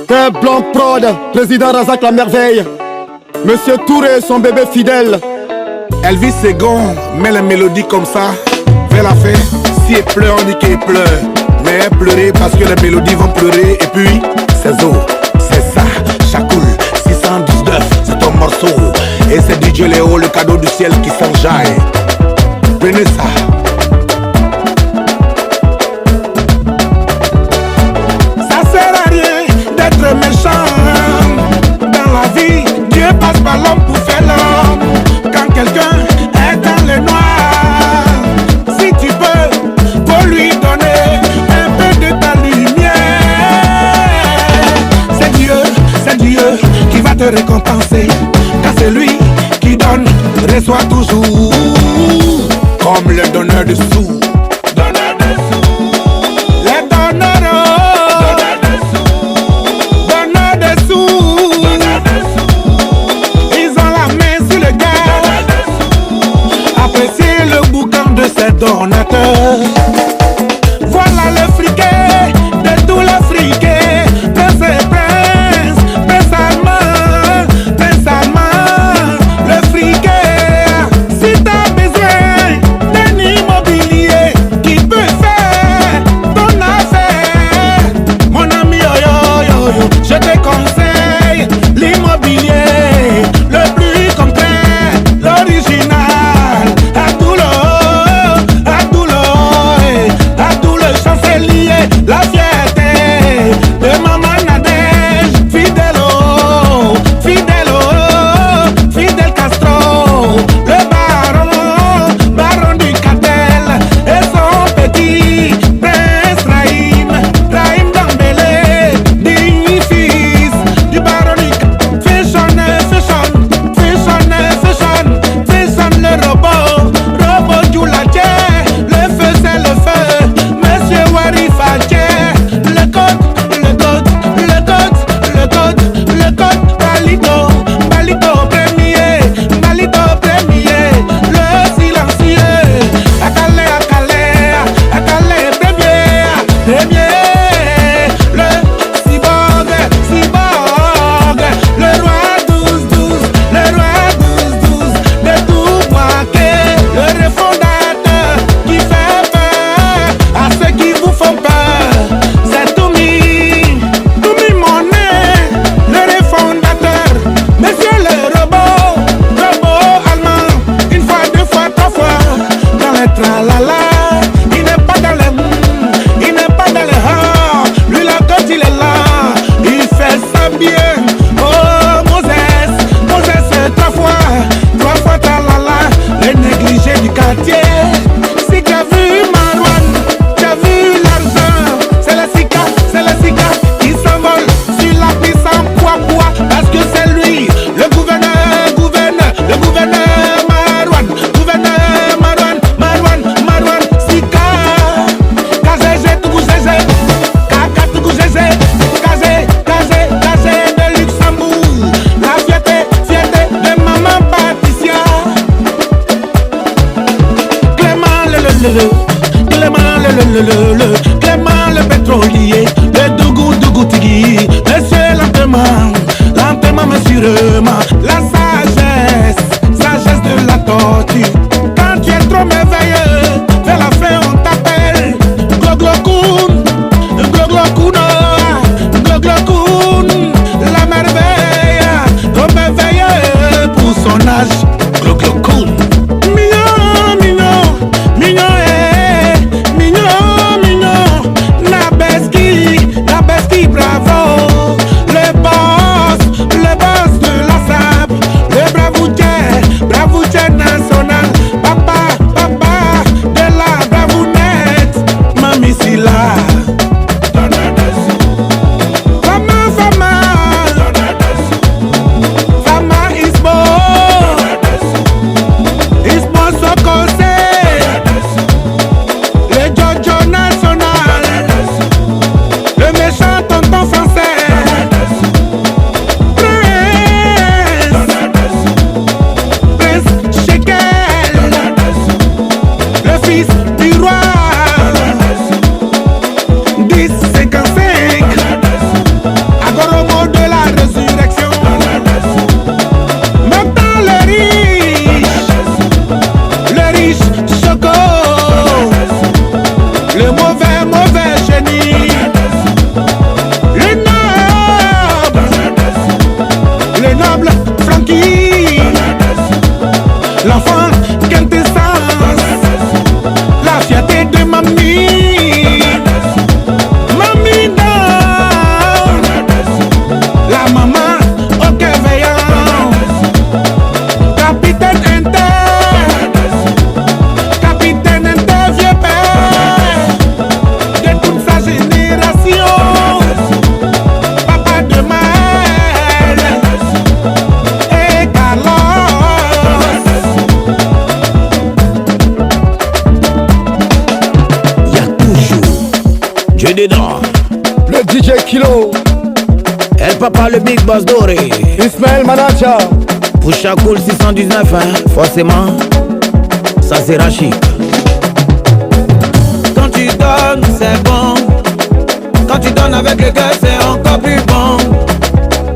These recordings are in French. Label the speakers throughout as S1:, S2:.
S1: Terre Blanc Prod, président Razak la merveille. Monsieur Touré, son bébé fidèle.
S2: Elvis Segon met les mélodies comme ça. Fait la fête, si elle pleure, on dit qu'elle pleure. Mais elle pleurait parce que les mélodies vont pleurer. Et puis, c'est zo, c'est ça, Chacoul 619, c'est ton morceau. Et c'est DJ Léo, le cadeau du ciel qui s'enjaille. Prenez ça.
S3: Méchant dans la vie, Dieu passe par l'homme pour faire l'homme. Quand quelqu'un est dans le noir, si tu peux, faut lui donner un peu de ta lumière. C'est Dieu qui va te récompenser. Car c'est lui qui donne, reçoit toujours.
S2: Comme le donneur de sous.
S3: Donateur. Voilà le friquet de tout l'Africain. Prince et Prince allemand, le friquet. Si t'as besoin d'un immobilier qui peut faire ton affaire, mon ami, yo, je te conseille l'immobilier le plus complet, l'original. La fierté de maman Nadège, Fidel Castro, le baron du cartel et son petit prince Raïm Dambélé, digne fils du baron du cartel. Fashion le robot Djoulatia, le feu c'est le feu, Monsieur Warifa. Clément le pétrolier, le Dougou Tigui, monsieur lentement mais sûrement, la sagesse de la tortue. Quand tu es trop merveilleux, vers la fin on t'appelle Gloglokoun, la merveille, trop merveilleux pour son âge, Gloglokoun. Bravo, le boss de la SAP, le bravoutier national, papa de la bravounette, Mami Silla. Fama Isbo Sokose, le Jojo national, le méchant tonton français, Prince Shekel, le fils du roi, 1055, Agoro
S4: Tu es dedans.
S1: Le DJ Kilo,
S4: El Papa, le Big Boss doré.
S1: Ismaël Manacha,
S4: Pusha Cool 619, hein, forcément, ça c'est Rachid. Quand tu donnes, c'est bon. Quand tu donnes avec le cœur, c'est encore plus bon.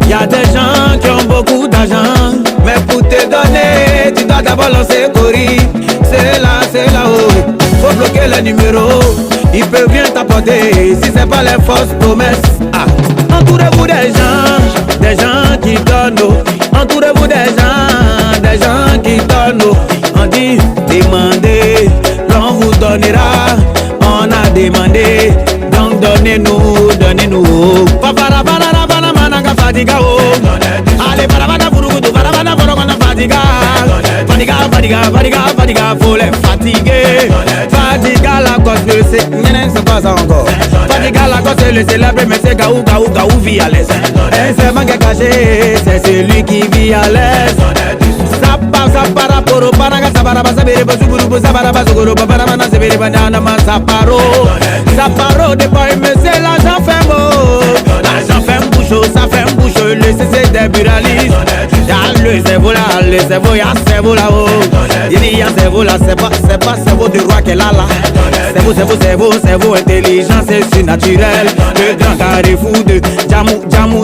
S4: Y'a des gens qui ont beaucoup d'argent, mais pour te donner, tu dois d'abord lancer Cory. C'est là-haut, faut bloquer le numéro. Il peut bien t'apporter si c'est pas les fausses promesses. Ah. Entourez-vous des gens qui donnent. Entourez-vous des gens qui donnent. On dit demandez, l'on vous donnera. On a demandé, donc donnez-nous. Allez, fatiga, faut les fatiguer. Fatiga la cause, c'est pas ça encore. Fatiga la cause, c'est le célèbre, mais c'est Gaou vit à l'aise. Et c'est manque caché, c'est celui qui vit à l'aise. Sapara poro, panaga sabara basabere basuguru basabara basuguru babarana sebere banana saparo de boy, mais c'est l'argent fait mot. L'argent fait bouchon, ça fait bouchon, le CC des buralistes. Y'a le cerveau là, le cerveau, y'a cerveau là-haut. Il y a cerveau là, c'est pas cerveau de roi qu'elle a là. Cerveau intelligent, c'est surnaturel. Le grand carrefour de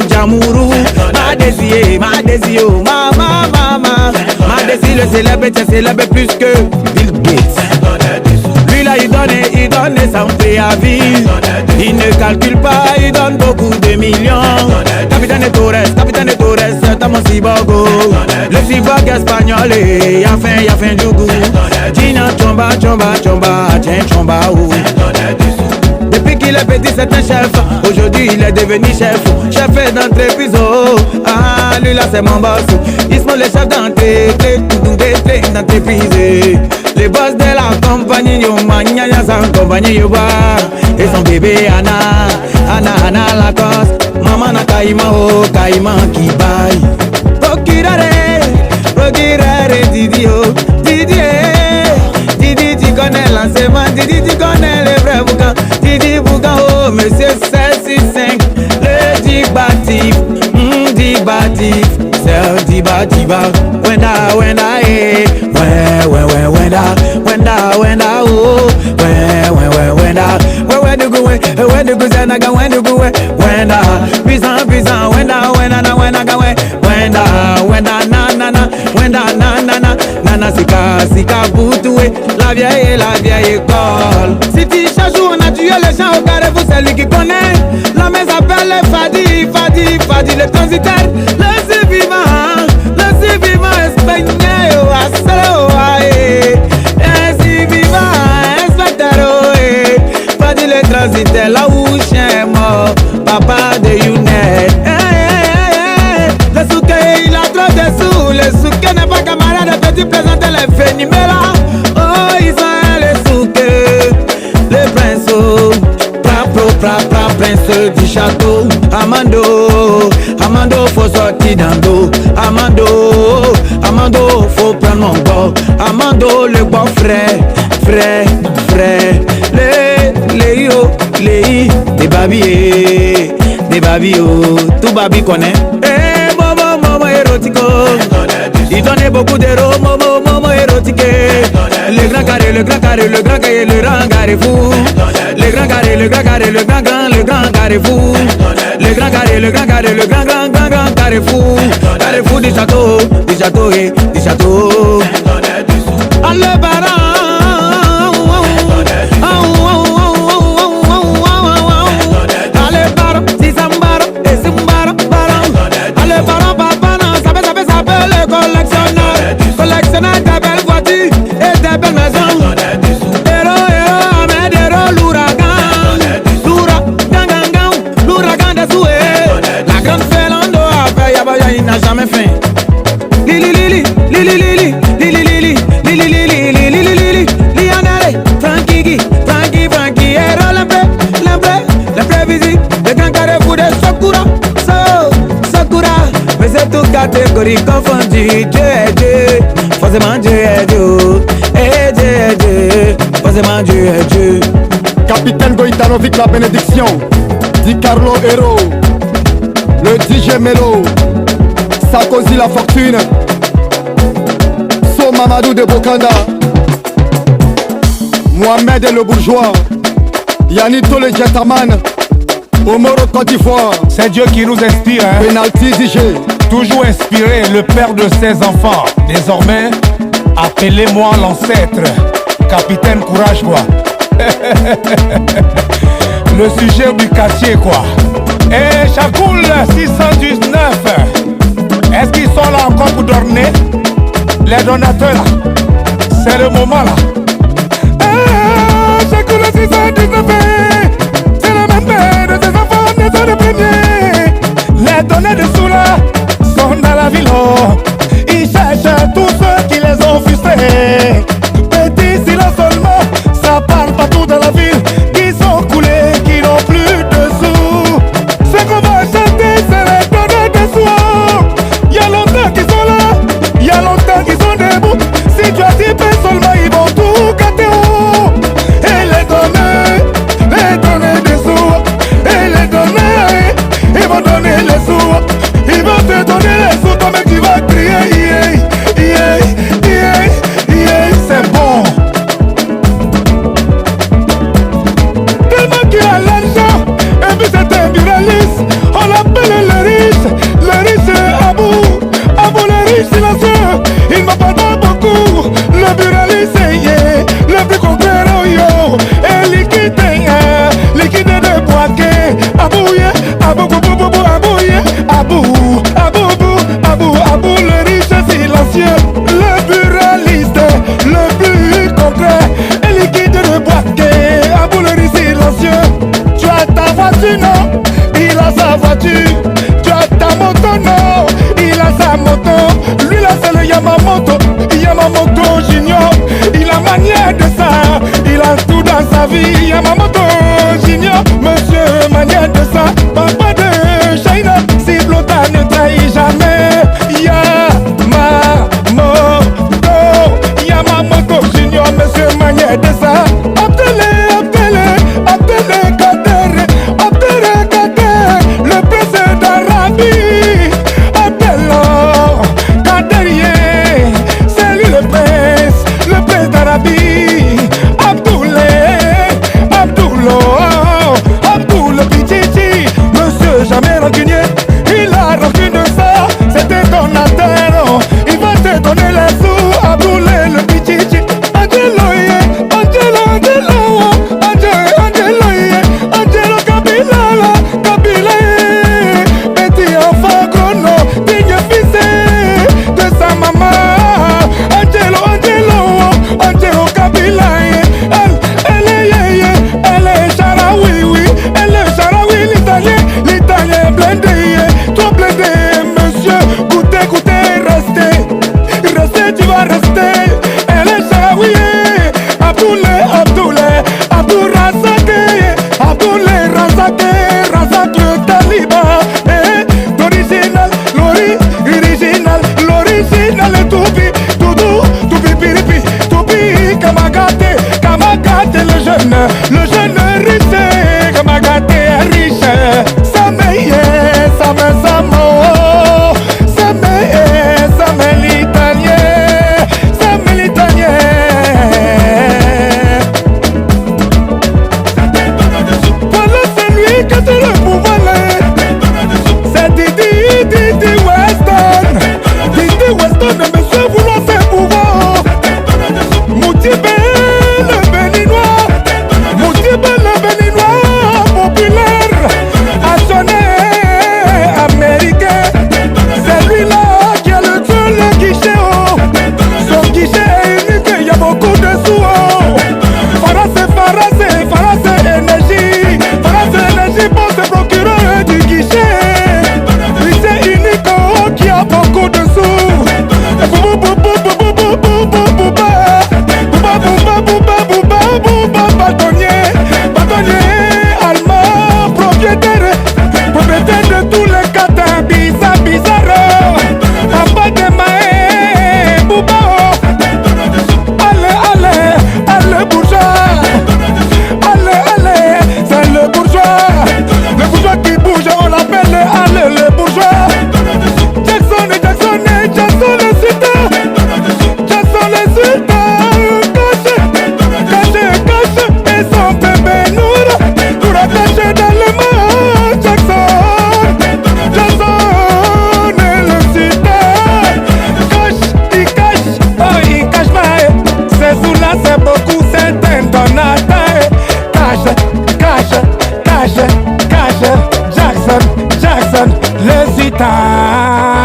S4: Jamourou. Ma désir, ma désir, le célèbre, c'est célèbre plus que Bill Gates. Lui là, il donne sans préavis. Il ne calcule pas, il donne beaucoup de millions. Capitaine Torres, dans mon cyborgo. Le cyborg espagnol, y a fin du goût. Gina chomba, tiens chomba ou. Depuis qu'il est petit, c'est un chef. Aujourd'hui, il est devenu chef d'entreprise. Ah, lui là, c'est mon boss. Ils sont les chefs d'entreprise. Les boss de la compagnie, yo mania, sa compagnie, yo ba. Et son bébé, Anna Lacoste. Maman na Caïman qui baille. Procurare, Didi, tu connais l'enseignement, Didi, tu connais les vrais bouquins. Didi Boucan, oh, monsieur 765, le Dibatif, c'est Diba, wenda, eh, wenda, oh, wenda, Zanaga, wenda, puissant, nana, sika, boutoué, la vieille école. Si tu cherches où on a tué les gens au carrefour, c'est lui qui connaît. La main s'appelle Fadi, le transitaire, le survivant espagnol, Fadi le transitaire, là où chien mort, papa de Younet. Le souké, il a trop de sous, le souké n'est pas camarade, petit plaisanter les phénomènes. Oh, ils sont les souké, les princes, prince du château. Amando, faut sortir d'un dos. Amando, faut prendre mon corps. Amando, le bon frère. Les des babi, tout babi connaît. Eh, momo érotico. Il donnait beaucoup d'héros, momo érotique. Le grand carré, le grand carré fou. Le grand carré fou. Le grand carré fou. Carré fou du château. Allez, baran. Collectionneur de belles voitures et de belles maisons. Héros, l'ouragan des souhaits. La grande Fernando a fait, il n'a jamais faim. Lili, Lionel, Frankie, héros, l'imprévisible, le grand carrefour de Sakura. Mais c'est toute catégorie confondue. Dieu est Dieu, forcément Dieu est Dieu. Et Dieu est Dieu, forcément Dieu est Dieu.
S1: Capitaine Django Itanovic la bénédiction, Di Carlo Hero, le DJ Melo, Sarkozy la fortune, So Mamadou de Bokanda, Mohamed et le bourgeois, Yanito le gentleman, Omoro Côte d'Ivoire.
S3: C'est Dieu qui nous inspire, hein?
S1: Penalty DJ.
S3: Toujours inspiré, le père de ses enfants. Désormais, appelez-moi l'ancêtre, capitaine courage quoi. Le sujet du quartier quoi. Et Chakoul 619, est-ce qu'ils sont là encore pour dormir? Les donateurs là, c'est le moment là. Chakoul 619, c'est le même père de ses enfants, ne sont les premiers. Les donneurs de sous là sont dans la ville, oh. Ils cherchent tous ceux qui les ont frustrés. Petit silence seulement, ça parle partout dans la ville. Qui sont coulés, qui n'ont plus de sous. Ce qu'on va chanter, c'est les donneurs de sous, oh. Y'a longtemps qu'ils sont là, y'a longtemps qu'ils sont debout. Si tu as dit seulement, ils vont tout gâter, oh. Et les donneurs de sous, et les donneurs, ils vont donner les sous. Ils vont te donner les sous, toi-même tu vas crier, c'est bon. Tellement qu'il a l'argent, et puis c'est un buraliste. On l'appelle le riche Abou le riche silencieux. Il m'en parle pas beaucoup, le buraliste c'est le plus concret, yo. Et liquide de Boaké, Abou le riche silencieux, le buraliste, le plus concret, et liquide de Boaké, Abou le riche silencieux. Tu as ta voiture, non? Il a sa voiture. Tu as ta moto, non? Il a sa moto. Lui là c'est le Yamamoto Junior. Il a manière de ça, il a tout dans sa vie. Yamamoto Junior, monsieur manière de ça. Papa de China, si Blota ne trahit jamais. Yamamoto Junior, monsieur manière de ça. Abdel, le prince d'Arabie. C'est lui le prince d'Arabie. Abdoul Pichichi, monsieur jamais rancunier. Il a rancune de ça, c'était ton atteint. Il va te donner les sous, Abdoul le Pichichi. Angelo Kabila, petit enfant chrono, digne fils de sa maman. Angelo Kabila, elle est charaoui, oui, elle est charaoui, l'italien blindé, trop blindé, monsieur, goûtez, restez, tu vas rester. Elle est charaoui, Abdoul Razak le taliban, l'original et toubi, piripi, Kamagate le jeune riche, Kamagate est riche, Samé l'italien. Voilà celui qui a le pouvoir, c'est Didi Weston, monsieur vouloir ses pouvoirs. Moutibé le béninois populaire, actionnaire américain. C'est lui là qui a le guichet, oh. Son guichet est unique, il y a beaucoup de sous, oh. Farah énergie pour se procurer du guichet. Guichet unique, oh, qui a beaucoup de sous.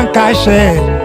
S3: en cachette.